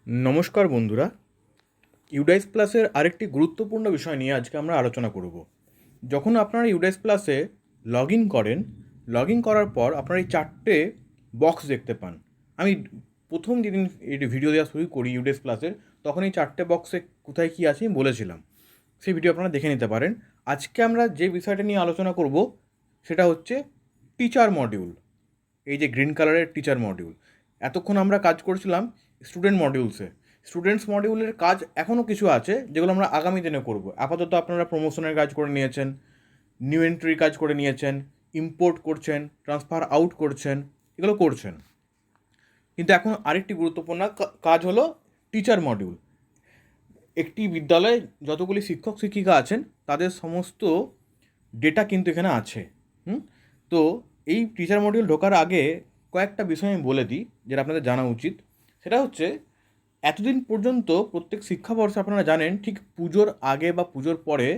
নমস্কার বন্ধুরা, ইউডাইস প্লাসের আরেকটি গুরুত্বপূর্ণ বিষয় নিয়ে আজকে আমরা আলোচনা করব। যখন আপনারা ইউডাইস প্লাসে লগ ইন করেন, লগ ইন করার পর আপনারা এই 4টে বক্স দেখতে পান। আমি প্রথম যেদিন এই ভিডিও দেওয়া শুরু করি ইউডাইস প্লাসের, তখন এই 4টে বক্সে কোথায় কী আছে আমি বলেছিলাম। সেই ভিডিও আপনারা দেখে নিতে পারেন। আজকে আমরা যে বিষয়টা নিয়ে আলোচনা করব সেটা হচ্ছে টিচার মডিউল। এই যে গ্রিন কালারের টিচার মডিউল, এতক্ষণ আমরা কাজ করছিলাম স্টুডেন্ট মডিউলসে। স্টুডেন্টস মডিউলের কাজ এখনও কিছু আছে যেগুলো আমরা আগামী দিনে করব। আপাতত আপনারা প্রমোশনের কাজ করে নিয়েছেন, নিউ এন্ট্রির কাজ করে নিয়েছেন, ইম্পোর্ট করছেন, ট্রান্সফার আউট করছেন, এগুলো করছেন। কিন্তু এখন আরেকটি গুরুত্বপূর্ণ কাজ হলো টিচার মডিউল। একটি বিদ্যালয়ে যতগুলি শিক্ষক শিক্ষিকা আছেন তাদের সমস্ত ডেটা কিন্তু এখানে আছে। তো এই টিচার মডিউল ঢোকার আগে কয়েকটা বিষয় আমি বলে দিই যেটা আপনাদের জানা উচিত। সেটা হচ্ছে, এতদিন পর্যন্ত প্রত্যেক শিক্ষাবর্ষে আপনারা জানেন ঠিক পুজোর আগে বা পুজোর পরে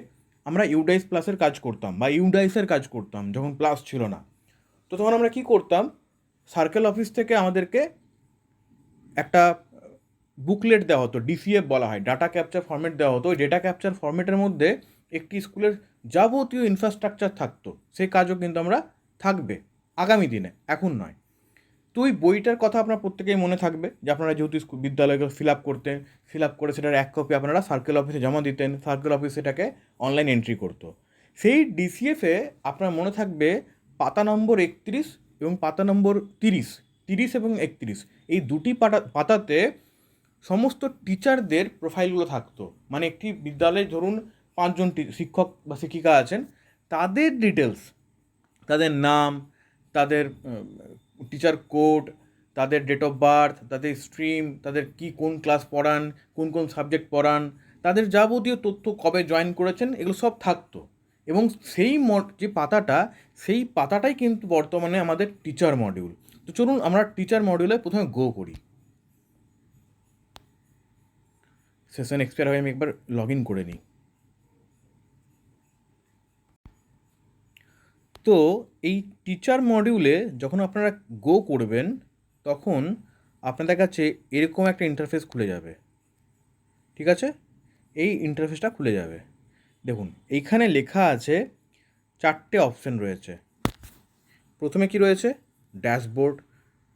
আমরা ইউডাইস প্লাসের কাজ করতাম বা ইউডাইসের কাজ করতাম যখন প্লাস ছিল না। তো তখন আমরা কি করতাম, সার্কেল অফিস থেকে আমাদেরকে একটা বুকলেট দেওয়া হতো, ডিসিএফ বলা হয়, ডাটা ক্যাপচার ফরম্যাট দেওয়া হতো। ওই ডেটা ক্যাপচার ফরম্যাটের মধ্যে একটি স্কুলের যাবতীয় ইনফ্রাস্ট্রাকচার থাকতো। সেই কাজও কিন্তু আমরা থাকবে আগামী দিনে, এখন নয়। তো ওই বইটার কথা আপনার প্রত্যেকেই মনে থাকবে যে আপনারা যেহেতু বিদ্যালয়কে ফিল আপ করতেন, ফিল আপ করে সেটার এক কপি আপনারা সার্কেল অফিসে জমা দিতেন, সার্কেল অফিস সেটাকে অনলাইন এন্ট্রি করতো। সেই ডিসিএফে আপনার মনে থাকবে পাতা নম্বর 31 এবং পাতা নম্বর 30, 30 এবং 31, এই দুটি পাতাতে সমস্ত টিচারদের প্রোফাইলগুলো থাকতো। মানে একটি বিদ্যালয়ে ধরুন 5জন শিক্ষক বা শিক্ষিকা আছেন, তাদের ডিটেলস, তাদের নাম, তাদের টিচার কোড, তাদের ডেট অফ বার্থ, তাদের স্ট্রিম, তাদের কোন ক্লাস পড়ান, কোন কোন সাবজেক্ট পড়ান, তাদের যাবতীয় তথ্য, কবে জয়েন করেছেন, এগুলো সব থাকতো। এবং সেই যে পাতাটা, সেই পাতাটাই কিন্তু বর্তমানে আমাদের টিচার মডিউল। তো চলুন আমরা টিচার মডিউলে প্রথমে গো করি। সেশন এক্সপায়ার হয়ে আমি একবার লগ ইন করে নিই। তো এই টিচার মডিউলে যখন আপনারা গো করবেন, তখন আপনাদের কাছে এরকম একটা ইন্টারফেস খুলে যাবে। ঠিক আছে, এই ইন্টারফেসটা খুলে যাবে। দেখুন এইখানে লেখা আছে 4টে অপশান রয়েছে। প্রথমে কি রয়েছে, ড্যাশবোর্ড,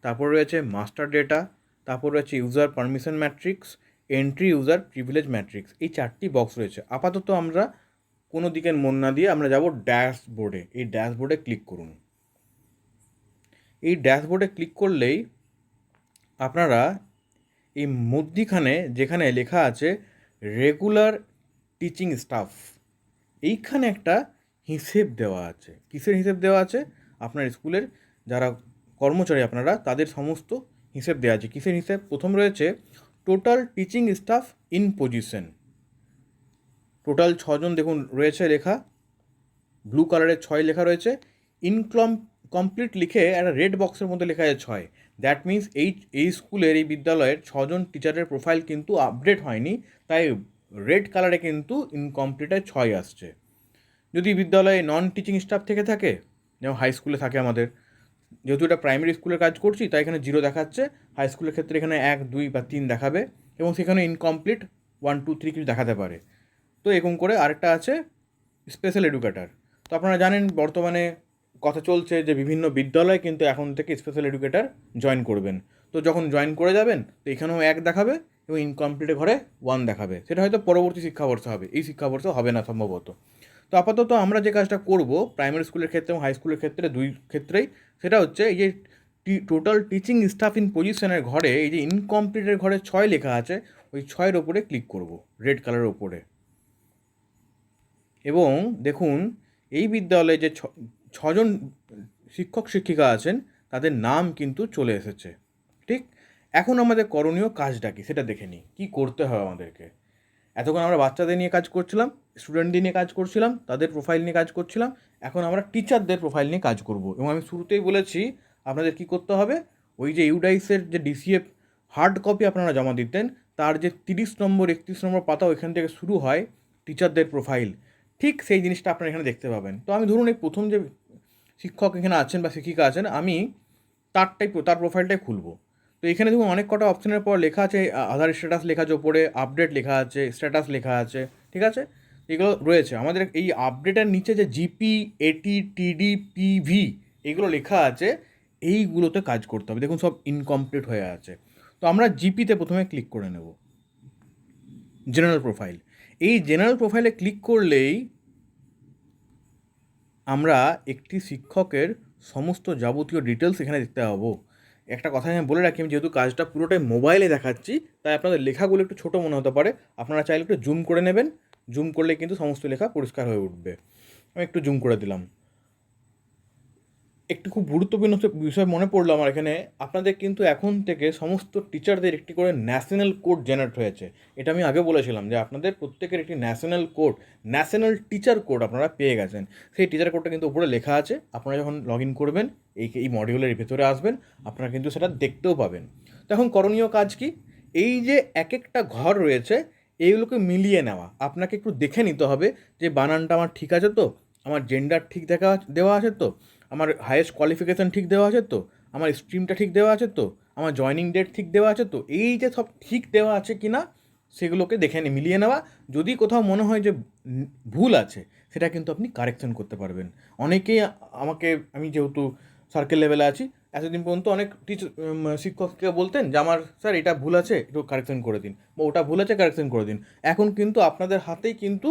তারপর রয়েছে মাস্টার ডেটা, তারপর রয়েছে user permission matrix, entry user privilege matrix. এই 4টি বক্স রয়েছে। আপাতত আমরা কোনো দিকের মন না দিয়ে আমরা যাব ড্যাশবোর্ডে। এই ড্যাশবোর্ডে ক্লিক করুন। এই ড্যাশবোর্ডে ক্লিক করলেই আপনারা এই মধ্যিখানে যেখানে লেখা আছে রেগুলার টিচিং স্টাফ, এইখানে একটা হিসেব দেওয়া আছে। কিসের হিসেব দেওয়া আছে? আপনার স্কুলের যারা কর্মচারী আপনারা, তাদের সমস্ত হিসেব দেওয়া আছে। কিসের হিসেব? প্রথম রয়েছে total teaching staff in position. Total 6জন দেখুন রয়েছে লেখা, ব্লু কালারের 6 লেখা রয়েছে। কমপ্লিট লিখে একটা রেড বক্সের মধ্যে লেখা আছে 6। দ্যাট মিন্স এই স্কুলের, এই বিদ্যালয়ের 6জন টিচারের প্রোফাইল কিন্তু আপডেট হয়নি, তাই রেড কালারে কিন্তু ইনকমপ্লিটে 6 আসছে। যদি বিদ্যালয়ে নন টিচিং স্টাফ থেকে থাকে, যেমন হাই স্কুলে থাকে আমাদের, যেহেতু এটা প্রাইমারি স্কুলের কাজ করছি তাই এখানে 0 দেখাচ্ছে। হাই স্কুলের ক্ষেত্রে এখানে 1, 2 বা 3 দেখাবে, এবং সেখানে ইনকমপ্লিট 1, 2, 3 কিছু দেখাতে পারে। তো এরকম করে আরেকটা আছে স্পেশাল এডুকেটার। তো আপনারা জানেন বর্তমানে কথা চলছে যে বিভিন্ন বিদ্যালয় কিন্তু এখন থেকে স্পেশাল এডুকেটার জয়েন করবেন। তো যখন জয়েন করে যাবেন তো এখানেও 1 দেখাবে এবং ইনকমপ্লিটের ঘরে 1 দেখাবে। সেটা হয়তো পরবর্তী শিক্ষাবর্ষে হবে, এই শিক্ষাবর্ষে হবে না সম্ভবত। তো আপাতত আমরা যে কাজটা করব প্রাইমারি স্কুলের ক্ষেত্রে এবং হাই স্কুলের ক্ষেত্রে, দুই ক্ষেত্রেই, সেটা হচ্ছে এই যে টোটাল টিচিং স্টাফ ইন পজিশনের ঘরে এই যে ইনকমপ্লিটের ঘরে 6 লেখা আছে, ওই 6-এর ওপরে ক্লিক করব, রেড কালারের ওপরে। এবং দেখুন এই বিদ্যালয়ে যে 6জন শিক্ষক শিক্ষিকা আছেন তাদের নাম কিন্তু চলে এসেছে। ঠিক, এখন আমাদের করণীয় কাজটা কি সেটা দেখে নিই। কী করতে হয় আমাদেরকে? এতক্ষণ আমরা বাচ্চাদের নিয়ে কাজ করছিলাম, স্টুডেন্টদের নিয়ে কাজ করছিলাম, তাদের প্রোফাইল নিয়ে কাজ করছিলাম। এখন আমরা টিচারদের প্রোফাইল নিয়ে কাজ করব। এবং আমি শুরুতেই বলেছি আপনাদের কি করতে হবে, ওই যে ইউডাইসের যে ডিসিএফ হার্ড কপি আপনারা জমা দিতেন, তার যে 30 নম্বর 31 নম্বর পাতা, ওইখান থেকে শুরু হয় টিচারদের প্রোফাইল। ঠিক সেই জিনিসটা আপনারা এখানে দেখতে পাবেন। তো আমি ধরুন এই প্রথম যে শিক্ষক এখানে আছেন বা শিক্ষিকা আছেন, আমি তার প্রোফাইলটাই খুলব। তো এখানে দেখুন অনেক কটা অপশানের পর লেখা আছে আধার স্ট্যাটাস লেখা আছে, ওপরে আপডেট লেখা আছে, স্ট্যাটাস লেখা আছে, ঠিক আছে, এগুলো রয়েছে। আমাদের এই আপডেটের নিচে যে জিপি, এটি, টিডি, পিভি এগুলো লেখা আছে, এইগুলোতে কাজ করতে হবে। দেখুন সব ইনকমপ্লিট হয়ে আছে। তো আমরা জিপিতে প্রথমে ক্লিক করে নেব, জেনারেল প্রোফাইল। এই জেনারেল প্রোফাইলে ক্লিক করলেই আমরা একটি শিক্ষকের সমস্ত যাবতীয় ডিটেলস এখানে দেখতে পাবো। একটা কথা আমি বলে রাখি, আমি যেহেতু কাজটা পুরোটাই মোবাইলে দেখাচ্ছি, তাই আপনাদের লেখাগুলো একটু ছোটো মনে হতে পারে। আপনারা চাইলে একটু জুম করে নেবেন, জুম করলে কিন্তু সমস্ত লেখা পরিষ্কার হয়ে উঠবে। আমি একটু জুম করে দিলাম। একটি খুব গুরুত্বপূর্ণ বিষয় মনে পড়লো আমার এখানে, আপনাদের কিন্তু এখন থেকে সমস্ত টিচারদের একটি করে ন্যাশনাল কোড জেনারেট হয়েছে। এটা আমি আগে বলেছিলাম যে আপনাদের প্রত্যেকের একটি national code, national teacher code আপনারা পেয়ে গেছেন। সেই টিচার কোডটা কিন্তু উপরে লেখা আছে। আপনারা যখন লগ ইন করবেন, এই মডিউলের ভেতরে আসবেন, আপনারা কিন্তু সেটা দেখতেও পাবেন। তো এখন করণীয় কাজ কি? এই যে এক একটা ঘর রয়েছে, এইগুলোকে মিলিয়ে নেওয়া। আপনাকে একটু দেখে নিতে হবে যে বানানটা আমার ঠিক আছে তো, আমার জেন্ডার ঠিক দেওয়া আছে তো, আমার হায়েস্ট কোয়ালিফিকেশান ঠিক দেওয়া আছে তো, আমার স্ট্রিমটা ঠিক দেওয়া আছে তো, আমার জয়নিং ডেট ঠিক দেওয়া আছে তো, এই যে সব ঠিক দেওয়া আছে কি না সেগুলোকে দেখে মিলিয়ে নেওয়া। যদি কোথাও মনে হয় যে ভুল আছে, সেটা কিন্তু আপনি কারেকশন করতে পারবেন। অনেকেই আমাকে, আমি যেহেতু সার্কেল লেভেলে আছি, এতদিন পর্যন্ত অনেক শিক্ষককে বলতেন যে আমার স্যার এটা ভুল আছে, একটু কারেকশন করে দিন, বা ওটা ভুল আছে কারেকশন করে দিন। এখন কিন্তু আপনাদের হাতেই কিন্তু,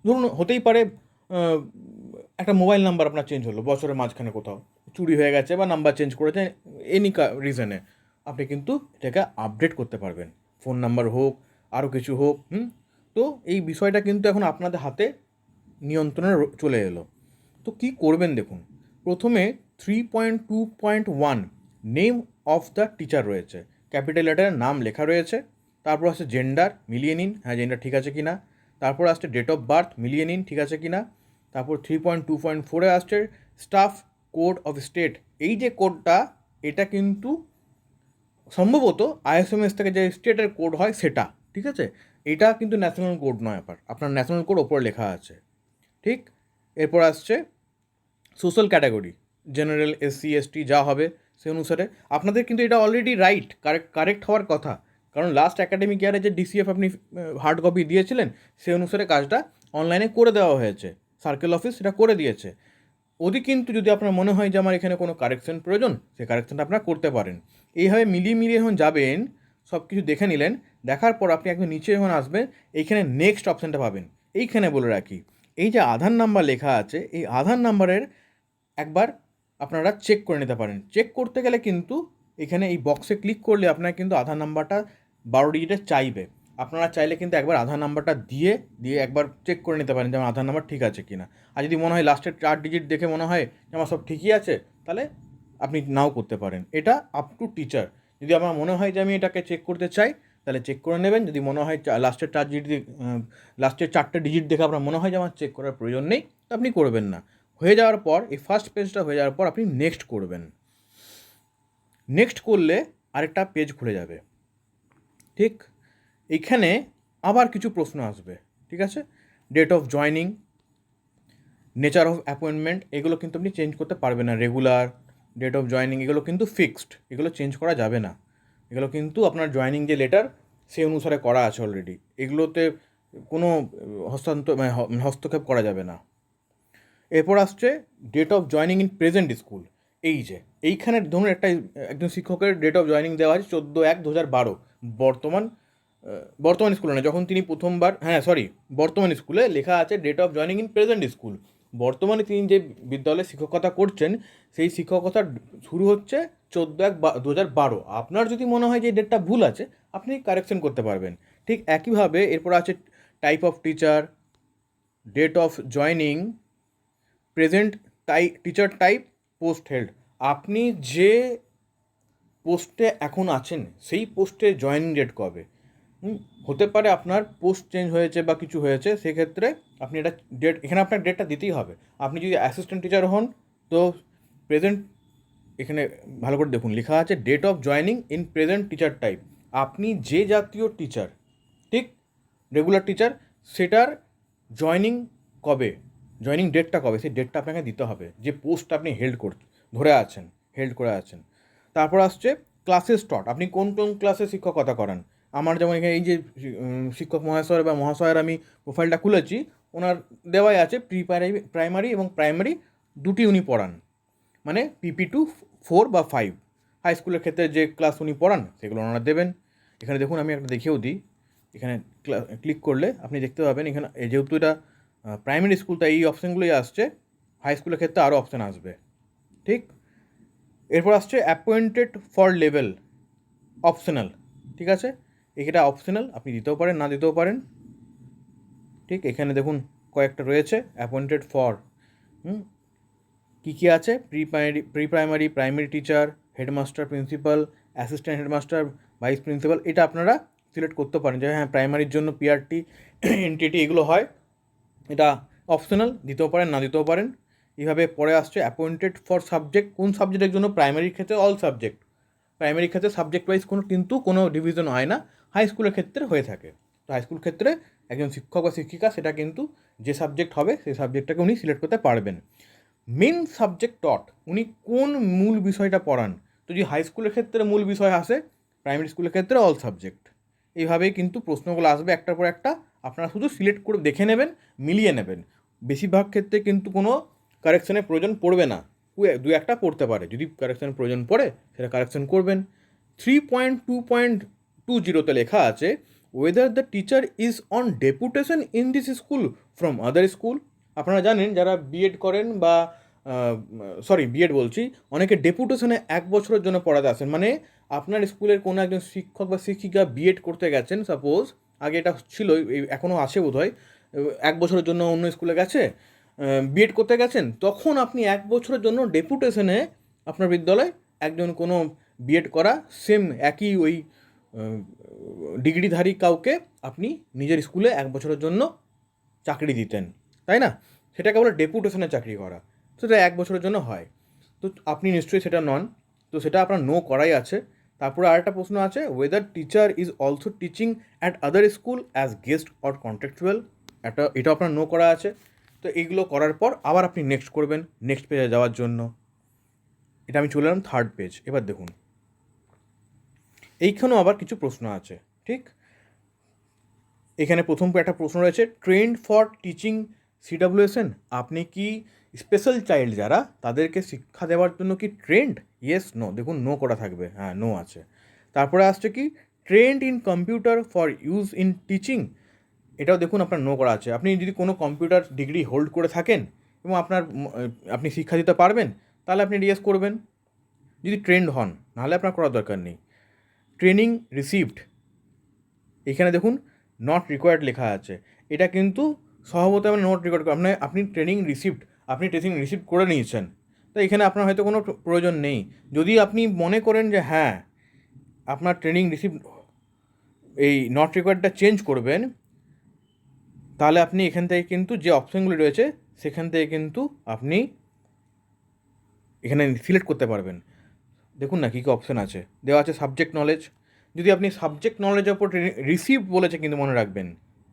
ধরুন হতেই পারে একটা মোবাইল নাম্বার আপনার চেঞ্জ হলো বছরের মাঝখানে, কোথাও চুরি হয়ে গেছে বা নাম্বার চেঞ্জ করেছে, এনি রিজনে আপনি কিন্তু এটাকে আপডেট করতে পারবেন। ফোন নাম্বার হোক, আরও কিছু হোক। তো এই বিষয়টা কিন্তু এখন আপনাদের হাতে নিয়ন্ত্রণে চলে এলো। তো কী করবেন দেখুন, প্রথমে 3.2.1 নেম অফ দ্য টিচার রয়েছে, ক্যাপিটাল লেটারের নাম লেখা রয়েছে। তারপর আসছে জেন্ডার, মিলিয়ে নিন, হ্যাঁ জেন্ডার ঠিক আছে কি না। তারপর আসছে ডেট অফ বার্থ, মিলিয়ে নিন ঠিক আছে কি না। তারপর 3.2.4-এ আসছে স্টাফ কোড অফ স্টেট। এই যে কোডটা, এটা কিন্তু সম্ভবত আইএসএমএস থেকে যে স্টেটের কোড হয় সেটা, ঠিক আছে। এটা কিন্তু ন্যাশনাল কোড নয়, আপনার ন্যাশনাল কোড ওপরে লেখা আছে, ঠিক। এরপর আসছে social category, general, SC, ST যা হবে সে অনুসারে। আপনাদের কিন্তু এটা অলরেডি রাইট, কারেক্ট হওয়ার কথা, কারণ লাস্ট একাডেমিক ইয়ারে যে ডিসিএফ আপনি হার্ড কপি দিয়েছিলেন, সে অনুসারে কাজটা অনলাইনে করে দেওয়া হয়েছে, সার্কেল অফিস সেটা করে দিয়েছে। ওদি কিন্তু যদি আপনার মনে হয় যে আমার এখানে কোনো কারেকশন প্রয়োজন, সেই কারেকশনটা আপনারা করতে পারেন। এইভাবে মিলিয়ে যখন যাবেন, সব কিছু দেখে নিলেন, দেখার পর আপনি একদম নিচে যখন আসবেন, এইখানে নেক্সট অপশানটা পাবেন। এইখানে বলে রাখি, এই যে আধার নাম্বার লেখা আছে, এই আধার নাম্বারের একবার আপনারা চেক করে নিতে পারেন। চেক করতে গেলে কিন্তু এখানে এই বক্সে ক্লিক করলে আপনার কিন্তু আধার নাম্বারটা 12 ডিজিটের চাইবে। আপনারা চাইলে কিন্তু একবার আধার নাম্বারটা দিয়ে একবার চেক করে নিতে পারেন যে আমার আধার নাম্বার ঠিক আছে কি না। আর যদি মনে হয় লাস্টের 4 ডিজিট দেখে মনে হয় যে আমার সব ঠিকই আছে, তাহলে আপনি নাও করতে পারেন। এটা আপ টু টিচার। যদি আমার মনে হয় যে আমি এটাকে চেক করতে চাই, তাহলে চেক করে নেবেন। যদি মনে হয় লাস্টের 4টে ডিজিট দেখে আপনার মনে হয় যে আমার চেক করার প্রয়োজন নেই, তো আপনি করবেন না। হয়ে যাওয়ার পর, এই ফার্স্ট পেজটা হয়ে যাওয়ার পর আপনি নেক্সট করবেন। নেক্সট করলে আরেকটা পেজ খুলে যাবে, ঠিক। এইখানে আবার কিছু প্রশ্ন আসবে, ঠিক আছে। Date of joining, nature of appointment, এগুলো কিন্তু আপনি চেঞ্জ করতে পারবেন না। রেগুলার, ডেট অফ জয়নিং এগুলো কিন্তু ফিক্সড, এগুলো চেঞ্জ করা যাবে না। এগুলো কিন্তু আপনার জয়নিং যে লেটার সেই অনুসারে করা আছে অলরেডি, এগুলোতে কোনো হস্তক্ষেপ করা যাবে না। এরপর আসছে date of joining in present school. এই যে এইখানে ধরুন একজন শিক্ষকের ডেট অফ জয়নিং দেওয়া আছে 14/1/2012, বর্তমান বর্তমান স্কুলে না, যখন তিনি প্রথমবার, বর্তমান স্কুলে লেখা আছে date of joining in present school. বর্তমানে তিনি যে বিদ্যালয়ে শিক্ষকতা করছেন, সেই শিক্ষকতা শুরু হচ্ছে 14/1/2012। আপনার যদি মনে হয় যে ডেটটা ভুল আছে, আপনি কারেকশন করতে পারবেন। ঠিক একইভাবে এরপর আছে type of teacher, date of joining, present teacher type, post held. আপনি যে পোস্টে এখন আছেন, সেই পোস্টে জয়েনিং ডেট কবে। হতে পারে আপনার পোস্ট চেঞ্জ হয়েছে বা কিছু হয়েছে, সেক্ষেত্রে আপনি এটা ডেট, এখানে আপনার ডেটটা দিতেই হবে। আপনি যদি অ্যাসিস্ট্যান্ট টিচার হন, তো প্রেজেন্ট, এখানে ভালো করে দেখুন লেখা আছে date of joining in present teacher type. আপনি যে জাতীয় টিচার, ঠিক, রেগুলার টিচার, সেটার জয়নিং কবে, জয়নিং ডেটটা কবে, সেই ডেটটা আপনাকে দিতে হবে, যে পোস্ট আপনি হেল্ড করে আছেন। তারপর আসছে ক্লাসেস টট, আপনি কোন কোন ক্লাসে শিক্ষকতা করান। আমার যেমন এখানে এই যে শিক্ষক মহাশয় বা মহাশয়ের আমি প্রোফাইলটা খুলেছি, ওনার দেওয়াই আছে প্রাইমারি এবং প্রাইমারি দুটি উনি পড়ান, মানে PP2 4 বা 5। হাই স্কুলের ক্ষেত্রে যে ক্লাস উনি পড়ান সেগুলো ওনারা দেবেন। এখানে দেখুন আমি একটা দেখিয়েও দিই, এখানে ক্লিক করলে আপনি দেখতে পাবেন এখানে যেহেতু এটা প্রাইমারি স্কুল তাই এই অপশানগুলোই আসছে, হাই স্কুলের ক্ষেত্রে আরও অপশান আসবে। ঠিক, এরপর আসছে অ্যাপয়েন্টেড ফর লেভেল অপশনাল। ঠিক আছে, এটা অপশনাল, আপনি দিতেও পারেন না দিতেও পারেন। ঠিক, এখানে দেখুন কয়েকটা রয়েছে অ্যাপয়েন্টেড ফর, কী কী আছে, primary primary teacher, headmaster, principal, assistant headmaster, vice principal. এটা আপনারা সিলেক্ট করতে পারেন যে হ্যাঁ প্রাইমারির জন্য PRT NTT এগুলো হয়, এটা অপশনাল, দিতেও পারেন না দিতেও পারেন। এইভাবে পরে আসছে অ্যাপয়েন্টেড ফর সাবজেক্ট, কোন সাবজেক্টের জন্য, প্রাইমারির ক্ষেত্রে অল সাবজেক্ট, প্রাইমারির ক্ষেত্রে সাবজেক্ট ওয়াইজ কোনো ডিভিশন হয় না, হাই স্কুলের ক্ষেত্রে হয়ে থাকে। তো হাই স্কুল ক্ষেত্রে একজন শিক্ষক বা শিক্ষিকা সেটা কিন্তু যে সাবজেক্ট হবে সেই সাবজেক্টটাকে উনি সিলেক্ট করতে পারবেন। মেন সাবজেক্ট টট, উনি কোন মূল বিষয়টা পড়ান। তো যদি হাই স্কুলের ক্ষেত্রে মূল বিষয় আসে, প্রাইমারি স্কুলের ক্ষেত্রে অল সাবজেক্ট। এইভাবেই কিন্তু প্রশ্নগুলো আসবে একটার পর একটা, আপনারা শুধু সিলেক্ট করে দেখে নেবেন, মিলিয়ে নেবেন। বেশিরভাগ ক্ষেত্রে কিন্তু কোনো কারেকশনের প্রয়োজন পড়বে না, দু একটা পড়তে পারে, যদি কারেকশনের প্রয়োজন পড়ে সেটা কারেকশন করবেন। 3.2.20 লেখা আছে whether the teacher is on deputation in this school from other school. আপনারা জানেন যারা বিএড করেন বা বিএড বলছি, অনেকে ডেপুটেশনে 1 বছরের জন্য পড়াতে আসেন, মানে আপনার স্কুলের কোনো একজন শিক্ষক বা শিক্ষিকা বিএড করতে গেছেন সাপোজ, আগে এটা ছিল, এখনও আসে বোধ হয়, 1 বছরের জন্য অন্য স্কুলে গেছে, বিএড করতে গেছেন, তখন আপনি 1 বছরের জন্য ডেপুটেশনে আপনার বিদ্যালয় একজন কোনো বিএড করা সেম একই ওই ডিগ্রিধারী কাউকে আপনি নিজের স্কুলে 1 বছরের জন্য চাকরি দিতেন, তাই না? সেটাকে বলে ডেপুটেশনে চাকরি করা, সেটা 1 বছরের জন্য হয়। তো আপনি নিশ্চয়ই সেটা নন, তো সেটা আপনার নো করাই আছে। তারপরে আরেকটা প্রশ্ন আছে weather teacher is also teaching at other school as guest or contractual, এটা আপনার নো করা আছে। তো এইগুলো করার পর আবার আপনি নেক্সট করবেন, নেক্সট পেজে যাওয়ার জন্য। এটা আমি চলে এলাম 3rd পেজ। এবার দেখুন এইখানেও আবার কিছু প্রশ্ন আছে। ঠিক, এখানে প্রথম একটা প্রশ্ন রয়েছে ট্রেন্ড ফর টিচিং CWSN, আপনি কি স্পেশাল চাইল্ড যারা তাদেরকে শিক্ষা দেওয়ার জন্য কি ট্রেন্ড, ইয়েস নো, দেখুন নো করা থাকবে, হ্যাঁ নো আছে। তারপরে আসছে কি trend in computer for use in teaching, এটাও দেখুন আপনার নো করা আছে। আপনি যদি কোনো কম্পিউটার ডিগ্রি হোল্ড করে থাকেন এবং আপনি শিক্ষা দিতে পারবেন, তাহলে আপনি ইয়েস করবেন যদি ট্রেন্ড হন, নাহলে আপনার করার দরকার নেই। ট্রেনিং রিসিভড, এখানে দেখুন নট রিকোয়ার্ড লেখা আছে, এটা কিন্তু স্বভাবতই আমরা নট রিকোয়ার্ড, আপনি ট্রেনিং রিসিভ করে নিয়েছেন, তো এখানে আপনার হয়তো কোনো প্রয়োজন নেই। যদি আপনি মনে করেন যে হ্যাঁ আপনার ট্রেনিং রিসিভ, এই নট রিকোয়ার্ডটা চেঞ্জ করবেন, তাহলে আপনি এখান থেকে কিন্তু যে অপশানগুলি রয়েছে সেখান থেকে কিন্তু আপনি এখানে সিলেক্ট করতে পারবেন। দেখুন না কী কী অপশান আছে, দেওয়া আছে সাবজেক্ট নলেজ, যদি আপনি সাবজেক্ট নলেজের ওপর রিসিভড বলেছে, কিন্তু মনে রাখবেন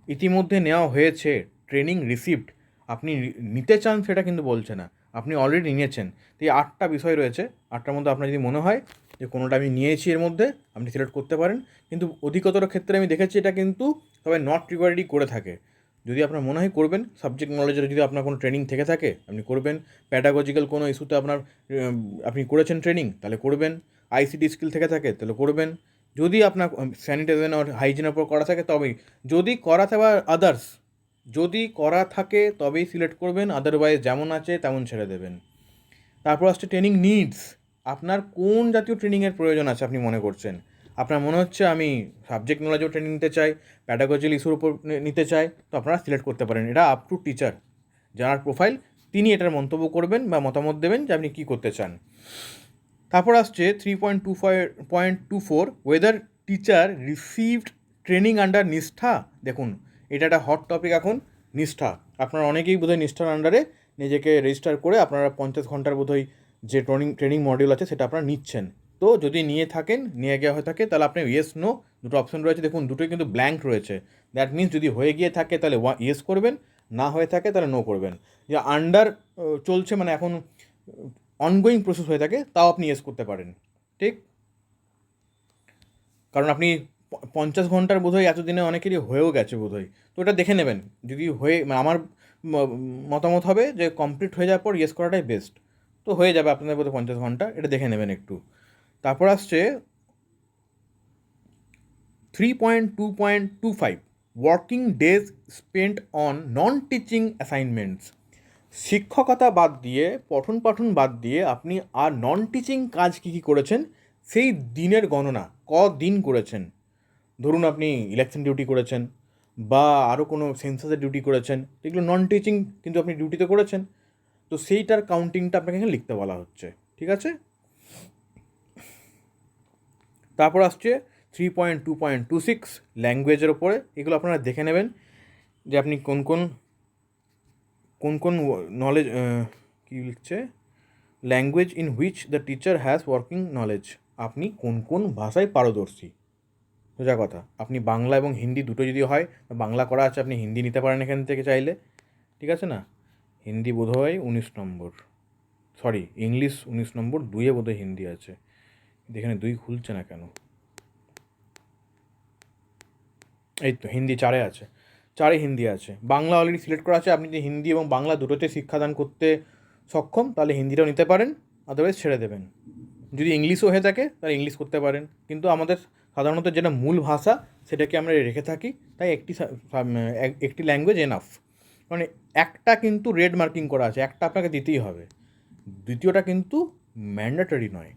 ইতিমধ্যে নেওয়া হয়েছে ট্রেনিং রিসিভড, আপনি নিতে চান সেটা কিন্তু বলছে না, আপনি অলরেডি নিয়েছেন। তো এই 8টা বিষয় রয়েছে, 8টার মধ্যে আপনার যদি মনে হয় যে কোনোটা আমি নিয়েছি এর মধ্যে, আপনি সিলেক্ট করতে পারেন। কিন্তু অধিকতর ক্ষেত্রে আমি দেখেছি এটা কিন্তু সবাই নট রিকোয়ার্ডই করে থাকে। যদি আপনার মনে হয় করবেন, সাবজেক্ট নলেজের যদি আপনার কোনো ট্রেনিং থেকে থাকে আপনি করবেন, প্যাডাগজিক্যাল কোনো ইস্যুতে আপনি করেছেন ট্রেনিং তাহলে করবেন, ICT স্কিল থেকে থাকে তাহলে করবেন, যদি আপনার স্যানিটাইজেশন আর হাইজিনের ওপর করা থাকে তবেই, যদি করা থাকে আদার্স, যদি করা থাকে তবেই সিলেক্ট করবেন, আদারওয়াইজ যেমন আছে তেমন ছেড়ে দেবেন। তারপর আসছে ট্রেনিং নিডস, আপনার কোন জাতীয় ট্রেনিংয়ের প্রয়োজন আছে আপনি মনে করছেন, আপনার মনে হচ্ছে আমি সাবজেক্ট নলেজও ট্রেনিং নিতে চাই, প্যাডাগজিক্যাল ইস্যুর উপর নিতে চাই, তো আপনারা সিলেক্ট করতে পারেন। এটা আপ টু টিচার, যার প্রোফাইল তিনি এটার মন্তব্য করবেন বা মতামত দেবেন যে আপনি কী করতে চান। তারপর আসছে 3.24 weather teacher received training under নিষ্ঠা, দেখুন এটা একটা হট টপিক এখন, নিষ্ঠা। আপনারা অনেকেই বোধহয় নিষ্ঠার আন্ডারে নিজেকে রেজিস্টার করে আপনারা 50 ঘন্টার বোধহয় যে ট্রেনিং মডিউল আছে সেটা আপনারা নিচ্ছেন। তো যদি নিয়ে গিয়ে হয়ে থাকে তাহলে আপনি ইয়েস নো দুটো অপশন রয়েছে, দেখুন দুটোই কিন্তু ব্ল্যাঙ্ক রয়েছে, দ্যাট মিনস যদি হয়ে গিয়ে থাকে তাহলে ইয়েস করবেন, না হয়ে থাকে তাহলে নো করবেন। যে আন্ডার চলছে মানে এখন অনগোয়িং প্রসেস হয়ে থাকে তাও আপনি ইয়েস করতে পারেন। ঠিক, কারণ আপনি 50 ঘন্টার বোধহয় এতদিনে অনেকেরই হয়েও গেছে বোধহয়, তো ওটা দেখে নেবেন। যদি হয়ে আমার মতামত হবে যে কমপ্লিট হয়ে যাওয়ার পর ইয়েস করাটাই বেস্ট। তো হয়ে যাবে আপনাদের বোধহয় 50 ঘন্টা, এটা দেখে নেবেন একটু। তারপর আসছে 3.2.25 working days spent on non teaching assignments. শিক্ষকতা বাদ দিয়ে, পঠন পাঠন বাদ দিয়ে আপনি আর নন টিচিং কাজ কী কী করেছেন সেই দিনের গণনা, দিন করেছেন। ধরুন আপনি ইলেকশন ডিউটি করেছেন বা আরও কোনো সেন্সাসের ডিউটি করেছেন, এগুলো নন টিচিং কিন্তু আপনি ডিউটিতে করেছেন, তো সেইটার কাউন্টিংটা আপনাকে এখানে লিখতে বলা হচ্ছে। ঠিক আছে। তারপর আসছে 3.2.26 ল্যাঙ্গুয়েজের ওপরে। এগুলো আপনারা দেখে নেবেন যে আপনি কোন কোন নলেজ কী লিখছে, language in which the teacher has working knowledge. আপনি কোন কোন ভাষায় পারদর্শী, সোজা কথা। আপনি বাংলা এবং হিন্দি দুটো যদি হয়, বাংলা করা আছে, আপনি হিন্দি নিতে পারেন এখান থেকে চাইলে, ঠিক আছে না। হিন্দি বোধহয় 19 নম্বর, সরি ইংলিশ 19 নম্বর, 2-এ বোধহয় হিন্দি আছে। এখানে 2 খুলছে না কেন, এই তো হিন্দি 4-এ আছে, 4-এ হিন্দি আছে। বাংলা অলরেডি সিলেক্ট করা আছে, আপনি যদি হিন্দি এবং বাংলা দুটোতে শিক্ষাদান করতে সক্ষম তাহলে হিন্দিটাও নিতে পারেন, আদারওয়াইজ ছেড়ে দেবেন। যদি ইংলিশও হয়ে থাকে তাহলে ইংলিশ করতে পারেন, কিন্তু আমাদের সাধারণত যেটা মূল ভাষা সেটাকে আমরা রেখে থাকি, তাই একটি ল্যাঙ্গুয়েজ এনাফ। মানে একটা কিন্তু রেড মার্কিং করা আছে, একটা আপনাকে দিতেই হবে, দ্বিতীয়টা কিন্তু ম্যান্ডেটরি নয়।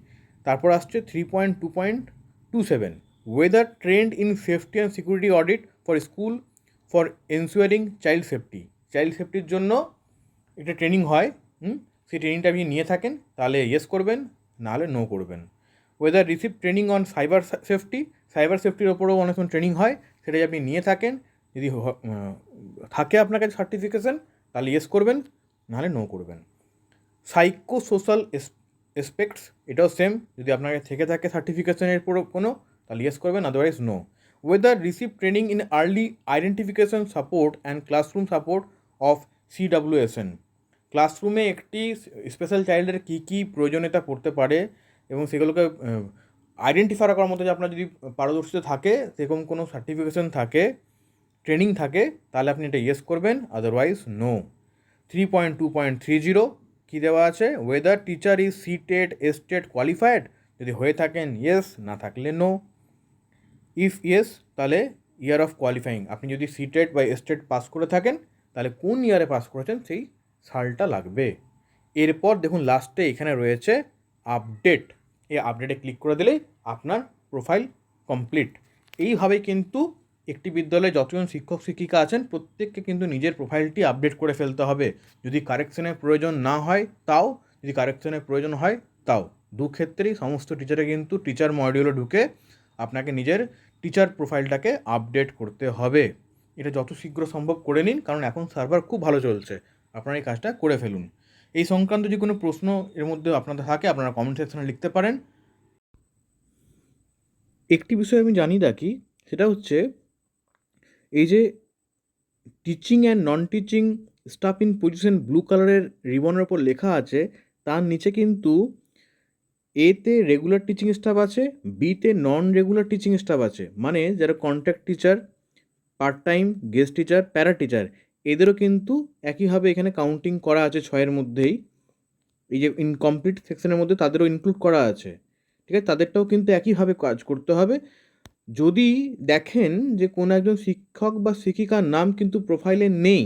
তারপর আসছে 3.2.27 weather trend in safety and security audit for school for ensuring child safety. Child সেফটির জন্য একটা ট্রেনিং হয়, সেই ট্রেনিংটা আপনি নিয়ে থাকেন তাহলে ইয়েস করবেন, নাহলে নো করবেন। Weather receive training on cyber safety, cyber সেফটির ওপরেও অনেক সময় ট্রেনিং হয়, সেটা যদি আপনি নিয়ে থাকেন, যদি থাকে আপনার কাছে সার্টিফিকেশান তাহলে ইয়েস করবেন, নাহলে নো করবেন। সাইকো সোশ্যাল এসপেক্টস, এটাও সেম, যদি আপনার কাছে থেকে থাকে সার্টিফিকেশনের কোনো তাহলে ইয়েস করবেন, otherwise no. Whether receive training in early identification support and classroom support of CWSN। ক্লাসরুমে একটি স্পেশাল চাইল্ডের কী কী প্রয়োজনীয়তা পড়তে পারে এবং সেগুলোকে আইডেন্টিফাই করার মতো যে আপনার যদি পারদর্শিতা থাকে, সেরকম কোনো সার্টিফিকেশন থাকে, ট্রেনিং থাকে, তাহলে আপনি এটা ইয়েস করবেন, আদারওয়াইজ নো। 3.2.30 কী দেওয়া আছে, weather teacher is seated estate qualified, যদি হয়ে থাকেন ইয়েস, না থাকলে নো। ইফ ইয়েস তাহলে ইয়ার অফ কোয়ালিফাইং, আপনি যদি সিটেড বা এস্টেট পাস করে থাকেন তাহলে কোন ইয়ারে পাস করেছেন সেই সালটা লাগবে। এরপর দেখুন লাস্টে এখানে রয়েছে আপডেট, এই আপডেটে ক্লিক করে দিলেই আপনার প্রোফাইল কমপ্লিট। এইভাবে কিন্তু একটি বিদ্যালয়ে যতজন শিক্ষক শিক্ষিকা আছেন প্রত্যেককে কিন্তু নিজের প্রোফাইলটি আপডেট করে ফেলতে হবে। যদি কারেকশনের প্রয়োজন না হয় তাও, যদি কারেকশনের প্রয়োজন হয় তাও, দুক্ষেত্রেই সমস্ত টিচারে কিন্তু টিচার মডিউলে ঢুকে আপনাকে নিজের টিচার প্রোফাইলটাকে আপডেট করতে হবে। এটা যত শীঘ্র সম্ভব করে নিন, কারণ এখন সার্ভার খুব ভালো চলছে, আপনারা এই কাজটা করে ফেলুন। এই সংক্রান্ত যদি কোনো প্রশ্ন এর মধ্যে আপনাদের থাকে আপনারা কমেন্ট সেকশনে লিখতে পারেন। একটি বিষয় আমি জানিয়ে রাখি, সেটা হচ্ছে এই যে teaching and non teaching staff in position blue কালারের রিবনের ওপর লেখা আছে, তার নিচে কিন্তু এতে রেগুলার টিচিং স্টাফ আছে, বিতে নন রেগুলার টিচিং স্টাফ আছে। মানে যারা contract teacher, part time, guest teacher, para teacher, এদেরও কিন্তু একইভাবে এখানে কাউন্টিং করা আছে 6-এর মধ্যেই। এই যে ইনকমপ্লিট সেকশনের মধ্যে তাদেরও ইনক্লুড করা আছে, ঠিক আছে, তাদেরটাও কিন্তু একইভাবে কাজ করতে হবে। যদি দেখেন যে কোনো একজন শিক্ষক বা শিক্ষিকার নাম কিন্তু প্রোফাইলে নেই,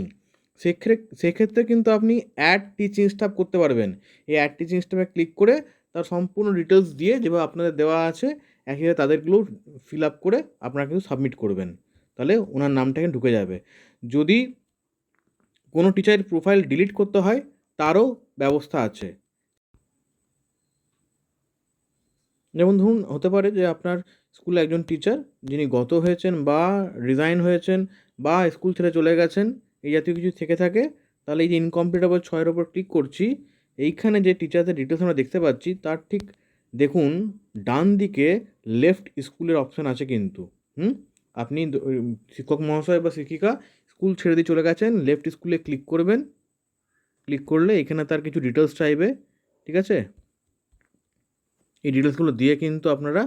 সেক্ষেত্রে কিন্তু আপনি অ্যাড টিচিং স্টাফ করতে পারবেন। এই অ্যাড টিচিং স্টাফে ক্লিক করে তার সম্পূর্ণ ডিটেলস দিয়ে যেভাবে আপনাদের দেওয়া আছে একইভাবে তাদেরগুলো ফিল আপ করে আপনারা কিন্তু সাবমিট করবেন, তাহলে ওনার নামটা কিন্তু ঢুকে যাবে। যদি কোনো টিচারের প্রোফাইল ডিলিট করতে হয় তারও ব্যবস্থা আছে। যেমন ধরুন হতে পারে যে আপনার স্কুলে একজন টিচার যিনি গত হয়েছেন বা রিজাইন হয়েছেন বা স্কুল ছেড়ে চলে গেছেন, এই জাতীয় কিছু থেকে থাকে, তাহলে এই যে ইনকমপ্লিট আবার 6-এর ওপর ক্লিক করছি, এইখানে যে টিচারদের ডিটেলস আমরা দেখতে পাচ্ছি তার ঠিক দেখুন ডান দিকে লেফট স্কুলের অপশান আছে কিন্তু। আপনি শিক্ষক মহাশয় বা শিক্ষিকা স্কুল ছেড়ে দিয়ে চলে গেছেন, লেফট স্কুলে ক্লিক করবেন, ক্লিক করলে এখানে তার কিছু ডিটেলস চাইবে, ঠিক আছে। এই ডিটেলসগুলো দিয়ে কিন্তু আপনারা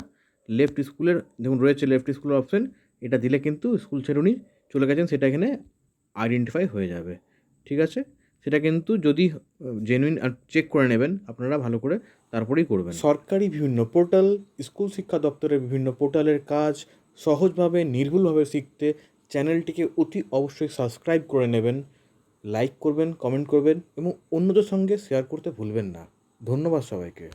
লেফট স্কুলের দেখুন রয়েছে লেফট স্কুলের অপশন, এটা দিলে কিন্তু স্কুল ছেড়ে উনি চলে গেছেন সেটা এখানে আইডেন্টিফাই হয়ে যাবে। ঠিক আছে? সেটা কিন্তু যদি জেনুইন চেক করে নেবেন আপনারা ভালো করে, তারপরেই করবেন। সরকারি বিভিন্ন পোর্টাল, স্কুল শিক্ষা দপ্তরের বিভিন্ন পোর্টালের কাজ সহজভাবে নির্ভুলভাবে শিখতে চ্যানেলটিকে অতি অবশ্যই সাবস্ক্রাইব করে নেবেন, লাইক করবেন, কমেন্ট করবেন এবং অন্যদের সঙ্গে শেয়ার করতে ভুলবেন না। ধন্যবাদ সবাইকে।